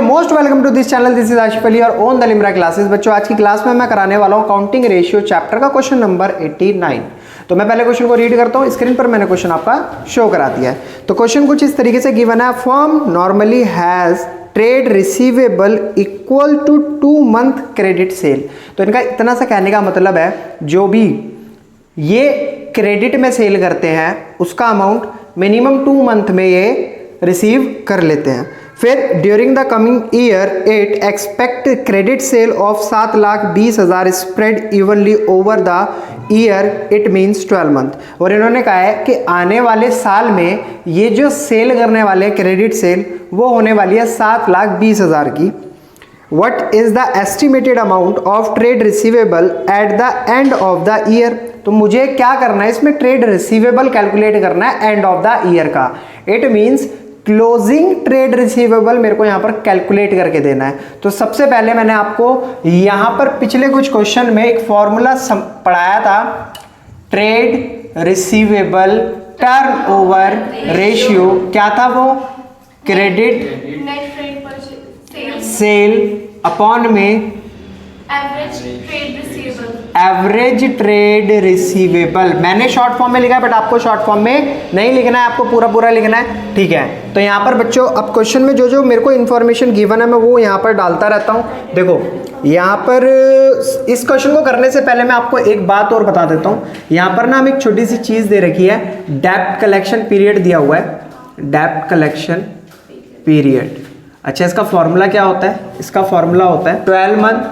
Most welcome to this channel. This is Ashif Ali और on the Limra classes. बच्चों आज की क्लास में मैं कराने वाला हूं काउंटिंग रेशियो चैप्टर का क्वेश्चन नंबर 89। तो मैं पहले क्वेश्चन को रीड करता हूं। स्क्रीन पर मैंने क्वेश्चन आपका शो करा दिया है। तो क्वेश्चन कुछ इस तरीके से गिवन है, firm normally has trade receivable equal to 2 month credit sale. तो इनका इतना सा कहने का मतलब है जो भी ये क्रेडिट में सेल करते हैं उसका अमाउंट मिनिमम 2 मंथ में ये रिसीव कर लेते हैं। फिर during the coming year it expect credit sale of 7,20,000 spread evenly over the year, it means 12 month. और इन्होंने कहा है कि आने वाले साल में ये जो सेल करने वाले क्रेडिट सेल वो होने वाली है 7,20,000 की। What is the estimated amount of trade receivable at the end of the year? तो मुझे क्या करना है इसमें, ट्रेड रिसीवेबल कैलकुलेट करना है एंड ऑफ द ईयर का। It means closing trade receivable मेरे को यहाँ पर कैलकुलेट करके देना है। तो सबसे पहले मैंने आपको यहाँ पर पिछले कुछ क्वेश्चन में एक फॉर्मूला पढ़ाया था, ट्रेड रिसीवेबल टर्नओवर रेशियो। क्या था वो? क्रेडिट सेल अपॉन में एवरेज ट्रेड रिसीवेबल। मैंने शॉर्ट फॉर्म में लिखा है बट आपको शॉर्ट फॉर्म में नहीं लिखना है, आपको पूरा पूरा लिखना है, ठीक है। तो यहाँ पर बच्चों अब क्वेश्चन में जो जो मेरे को इन्फॉर्मेशन गिवन है मैं वो यहाँ पर डालता रहता हूँ। देखो यहाँ पर इस क्वेश्चन को करने से पहले मैं आपको एक बात और बता देता हूँ। यहाँ पर ना हम एक छोटी सी चीज़ दे रखी है, डेब्ट कलेक्शन पीरियड दिया हुआ है, डेब्ट कलेक्शन पीरियड। अच्छा, इसका फॉर्मूला क्या होता है? इसका फॉर्मूला होता है 12 मंथ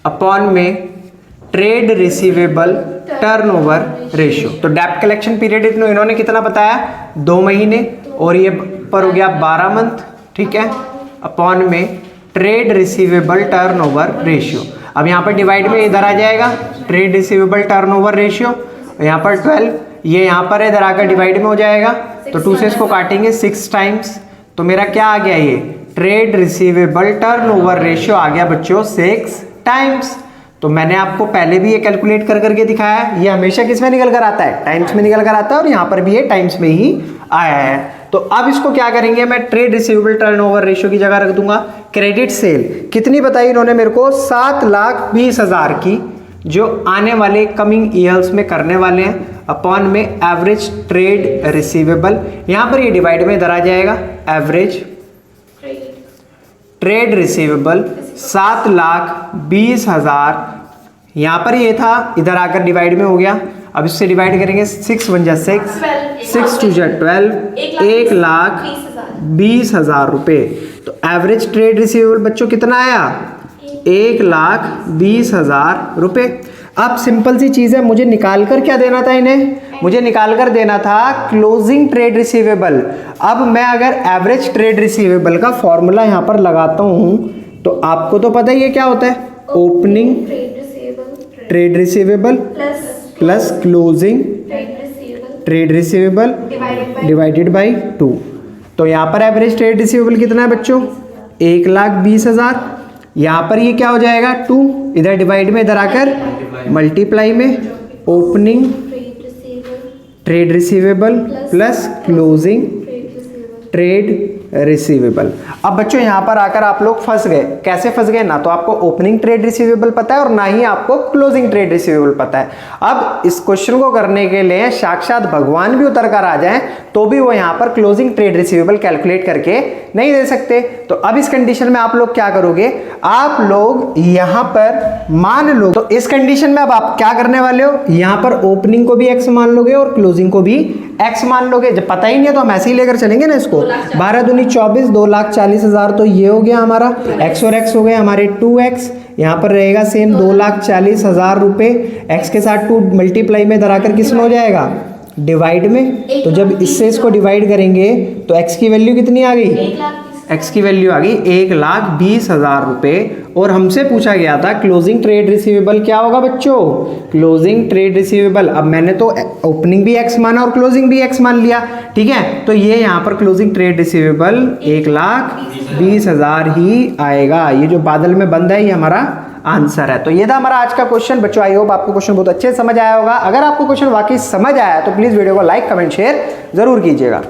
अपॉन में ट्रेड रिसीवेबल टर्नओवर रेशियो। तो डेब्ट कलेक्शन पीरियड इन्होंने कितना बताया? 2 महीने, और ये पर हो गया 12 मंथ, ठीक है, अपॉन में ट्रेड रिसीवेबल टर्नओवर रेशियो। अब यहाँ पर डिवाइड में इधर आ जाएगा ट्रेड रिसीवेबल टर्नओवर रेशियो, यहाँ पर 12, ये यहाँ पर इधर आकर डिवाइड में हो जाएगा। तो 2 से इसको काटेंगे 6 टाइम्स, तो मेरा क्या आ गया? ये ट्रेड रिसीवेबल टर्नओवर रेशियो आ गया बच्चों 6 टाइम्स। तो मैंने आपको पहले भी ये कैलकुलेट कर करके दिखाया है, ये हमेशा किस में निकल कर आता है? टाइम्स में निकल कर आता है, और यहाँ पर भी ये टाइम्स में ही आया है। तो अब इसको क्या करेंगे, मैं ट्रेड रिसीवेबल टर्नओवर रेशियो की जगह रख दूंगा क्रेडिट सेल। कितनी बताई इन्होंने मेरे को? 7,20,000 की, जो आने वाले कमिंग ईयर्स में करने वाले हैं, अपॉन में एवरेज ट्रेड रिसीवेबल। यहाँ पर ये डिवाइड में इधर आ जाएगा, एवरेज ट्रेड रिसीवेबल 7,20,000। यहाँ पर ये था, इधर आकर डिवाइड में हो गया। अब इससे डिवाइड करेंगे 6 1 जा 6, 6 2 जा 12, 1,20,000 रुपये। तो एवरेज ट्रेड रिसीवेबल बच्चों कितना आया? 1,20,000 रुपये। अब सिंपल सी चीज़ है, मुझे निकाल कर क्या देना था इन्हें? मुझे निकाल कर देना था क्लोजिंग ट्रेड रिसीवेबल। अब मैं अगर एवरेज ट्रेड रिसीवेबल का फॉर्मूला यहाँ पर लगाता हूँ तो आपको तो पता ही है क्या होता है, opening trade receivable plus closing trade receivable divided by 2। तो यहाँ पर एवरेज ट्रेड रिसीवेबल कितना है बच्चों? 1,20,000। यहाँ पर ये क्या हो जाएगा? 2, इधर डिवाइड में इधर आकर मल्टीप्लाई में opening trade receivable plus closing trade receivable. अब बच्चों यहाँ पर आकर आप लोग फंस गए। कैसे फंस गए? ना तो आपको ओपनिंग ट्रेड रिसीवेबल पता है और ना ही आपको क्लोजिंग ट्रेड रिसीवेबल पता है। अब इस क्वेश्चन को करने के लिए साक्षात भगवान भी उतर कर आ जाएं तो भी वो यहाँ पर क्लोजिंग ट्रेड रिसीवेबल कैलकुलेट करके नहीं दे सकते। तो अब इस कंडीशन में आप लोग क्या करोगे? आप लोग यहाँ पर मान लो, तो इस कंडीशन में अब आप क्या करने वाले हो? यहाँ पर ओपनिंग को भी एक्स मान लोगे और क्लोजिंग को भी एक्स मान लोगे। जब पता ही नहीं है तो हम ऐसे ही लेकर चलेंगे ना इसको। 12 दूनी 24, 2,40,000। तो ये हो गया हमारा एक्स और एक्स हो गए हमारे 2x। यहाँ पर रहेगा सेम 2,40,000 रुपये। एक्स के साथ 2 मल्टीप्लाई में धराकर किस में हो जाएगा? डिवाइड में। तो जब इससे इसको डिवाइड करेंगे तो एक्स की वैल्यू कितनी आ गई? एक्स की वैल्यू आ गई 1,20,000 रुपये। और हमसे पूछा गया था क्लोजिंग ट्रेड रिसीवेबल क्या होगा बच्चों? Closing trade receivable. अब मैंने तो ओपनिंग भी एक्स माना और क्लोजिंग भी एक्स मान लिया, ठीक है। तो ये यहाँ पर क्लोजिंग ट्रेड रिसीवेबल 1,20,000 ही आएगा। ये जो बादल में बंद है ये हमारा आंसर है। तो ये था हमारा आज का क्वेश्चन। बच्चों आई होप आपको क्वेश्चन बहुत अच्छे से समझ आया होगा। अगर आपको क्वेश्चन वाकई समझ आया तो प्लीज़ वीडियो को लाइक कमेंट शेयर जरूर कीजिएगा।